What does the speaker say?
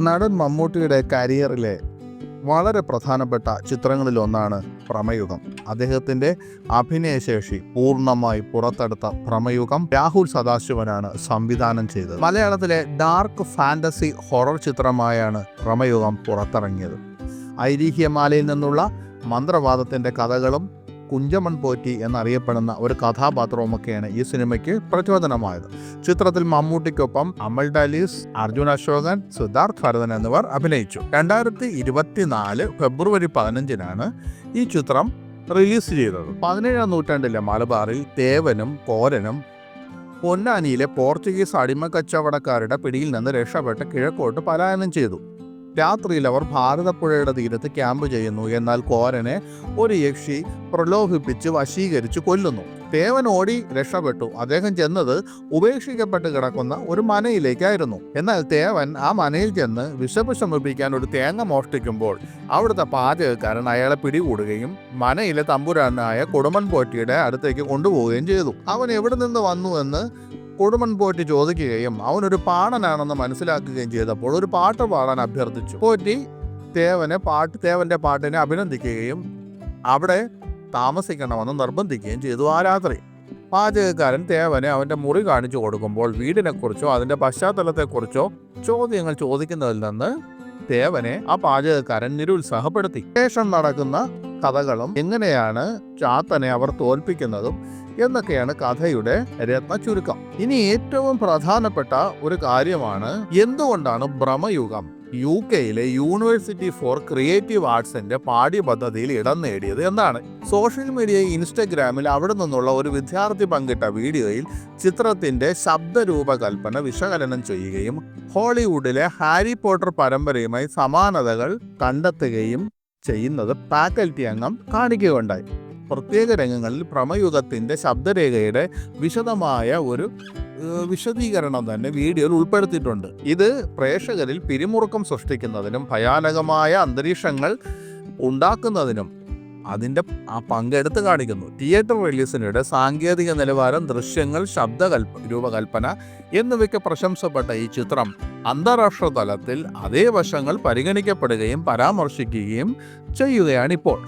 നടൻ മമ്മൂട്ടിയുടെ കരിയറിലെ വളരെ പ്രധാനപ്പെട്ട ചിത്രങ്ങളിലൊന്നാണ് ഭ്രമയുഗം. അദ്ദേഹത്തിൻ്റെ അഭിനയശേഷി പൂർണ്ണമായി പുറത്തെടുത്ത ഭ്രമയുഗം രാഹുൽ സദാശിവനാണ് സംവിധാനം ചെയ്തത്. മലയാളത്തിലെ ഡാർക്ക് ഫാൻറ്റസി ഹൊറർ ചിത്രമായാണ് ഭ്രമയുഗം പുറത്തിറങ്ങിയത്. ഐതിഹ്യമാലയിൽ നിന്നുള്ള മന്ത്രവാദത്തിൻ്റെ കഥകളും കുഞ്ചമൺ പോറ്റി എന്നറിയപ്പെടുന്ന ഒരു കഥാപാത്രവുമൊക്കെയാണ് ഈ സിനിമയ്ക്ക് പ്രചോദനമായത്. ചിത്രത്തിൽ മമ്മൂട്ടിക്കൊപ്പം അമൽ ഡാലീസ്, അർജുൻ അശോകൻ, സിദ്ധാർത്ഥ് ഭരതൻ എന്നിവർ അഭിനയിച്ചു. 2024 ഫെബ്രുവരി 15 ഈ ചിത്രം റിലീസ് ചെയ്തത്. 17ാം നൂറ്റാണ്ടിലെ മലബാറിൽ തേവനും കോരനും പൊന്നാനിയിലെ പോർച്ചുഗീസ് അടിമക്കച്ചവടക്കാരുടെ പിടിയിൽ നിന്ന് രക്ഷപ്പെട്ട് കിഴക്കോട്ട് പലായനം ചെയ്തു. രാത്രിയിൽ അവർ ഭാരതപ്പുഴയുടെ തീരത്ത് ക്യാമ്പ് ചെയ്യുന്നു. എന്നാൽ കോരനെ ഒരു യക്ഷി പ്രലോഭിപ്പിച്ച് വശീകരിച്ച് കൊല്ലുന്നു. തേവൻ ഓടി രക്ഷപ്പെട്ടു. അദ്ദേഹം ചെന്നത് ഉപേക്ഷിക്കപ്പെട്ട് കിടക്കുന്ന ഒരു മനയിലേക്കായിരുന്നു. എന്നാൽ തേവൻ ആ മനയിൽ ചെന്ന് വിശപ്പ് ശമിപ്പിക്കാൻ ഒരു തേങ്ങ മോഷ്ടിക്കുമ്പോൾ അവിടുത്തെ പാചകക്കാരൻ അയാളെ പിടികൂടുകയും മനയിലെ തമ്പുരാനായ കൊടുമൺ പോറ്റിയുടെ അടുത്തേക്ക് കൊണ്ടുപോവുകയും ചെയ്തു. അവൻ എവിടെ നിന്ന് വന്നു എന്ന് കൊടുമൺ പോറ്റി ചോദിക്കുകയും അവനൊരു പാണനാണെന്ന് മനസ്സിലാക്കുകയും ചെയ്തപ്പോൾ ഒരു പാട്ട് പാടാൻ അഭ്യർത്ഥിച്ചു. പോറ്റി തേവന്റെ പാട്ടിനെ അഭിനന്ദിക്കുകയും അവിടെ താമസിക്കണമെന്ന് നിർബന്ധിക്കുകയും ചെയ്തു. ആ രാത്രി പാചകക്കാരൻ തേവനെ അവൻ്റെ മുറി കാണിച്ചു കൊടുക്കുമ്പോൾ വീടിനെക്കുറിച്ചോ അതിൻ്റെ പശ്ചാത്തലത്തെക്കുറിച്ചോ ചോദ്യങ്ങൾ ചോദിക്കുന്നതിൽ നിന്ന് തേവനെ ആ പാചകക്കാരൻ നിരുത്സാഹപ്പെടുത്തി. ശേഷം നടക്കുന്ന കഥകളും എങ്ങനെയാണ് ചാത്തനെ അവർ തോൽപ്പിക്കുന്നതും എന്നൊക്കെയാണ് കഥയുടെ രത്ന ചുരുക്കം. ഇനി ഏറ്റവും പ്രധാനപ്പെട്ട ഒരു കാര്യമാണ് എന്തുകൊണ്ടാണ് ഭ്രമയുഗം UK-യിലെ യൂണിവേഴ്സിറ്റി ഫോർ ക്രിയേറ്റീവ് ആർട്സിന്റെ പാഠ്യപദ്ധതിയിൽ ഇടം നേടിയത് എന്നാണ്. സോഷ്യൽ മീഡിയ ഇൻസ്റ്റഗ്രാമിൽ അവിടെ നിന്നുള്ള ഒരു വിദ്യാർത്ഥി പങ്കിട്ട വീഡിയോയിൽ ചിത്രത്തിന്റെ ശബ്ദരൂപകൽപ്പന വിശകലനം ചെയ്യുകയും ഹോളിവുഡിലെ ഹാരി പോട്ടർ പരമ്പരയുമായി സമാനതകൾ കണ്ടെത്തുകയും ചെയ്യുന്നത് ഫാക്കൽറ്റി അംഗം കാണിക്കുകയുണ്ടായി. പ്രത്യേക രംഗങ്ങളിൽ ഭ്രമയുഗത്തിൻ്റെ ശബ്ദരേഖയുടെ വിശദമായ ഒരു വിശദീകരണം തന്നെ വീഡിയോയിൽ ഉൾപ്പെടുത്തിയിട്ടുണ്ട്. ഇത് പ്രേക്ഷകരിൽ പിരിമുറുക്കം സൃഷ്ടിക്കുന്നതിനും ഭയാനകമായ അന്തരീക്ഷങ്ങൾ ഉണ്ടാക്കുന്നതിനും അതിൻ്റെ പങ്കെടുത്ത് കാണിക്കുന്നു. തിയേറ്റർ റിലീസിനിടെ സാങ്കേതിക നിലവാരം, ദൃശ്യങ്ങൾ, രൂപകൽപ്പന എന്നിവയ്ക്ക് പ്രശംസപ്പെട്ട ഈ ചിത്രം അന്താരാഷ്ട്ര തലത്തിൽ അതേ വശങ്ങൾ പരിഗണിക്കപ്പെടുകയും പരാമർശിക്കുകയും ചെയ്യുകയാണിപ്പോൾ.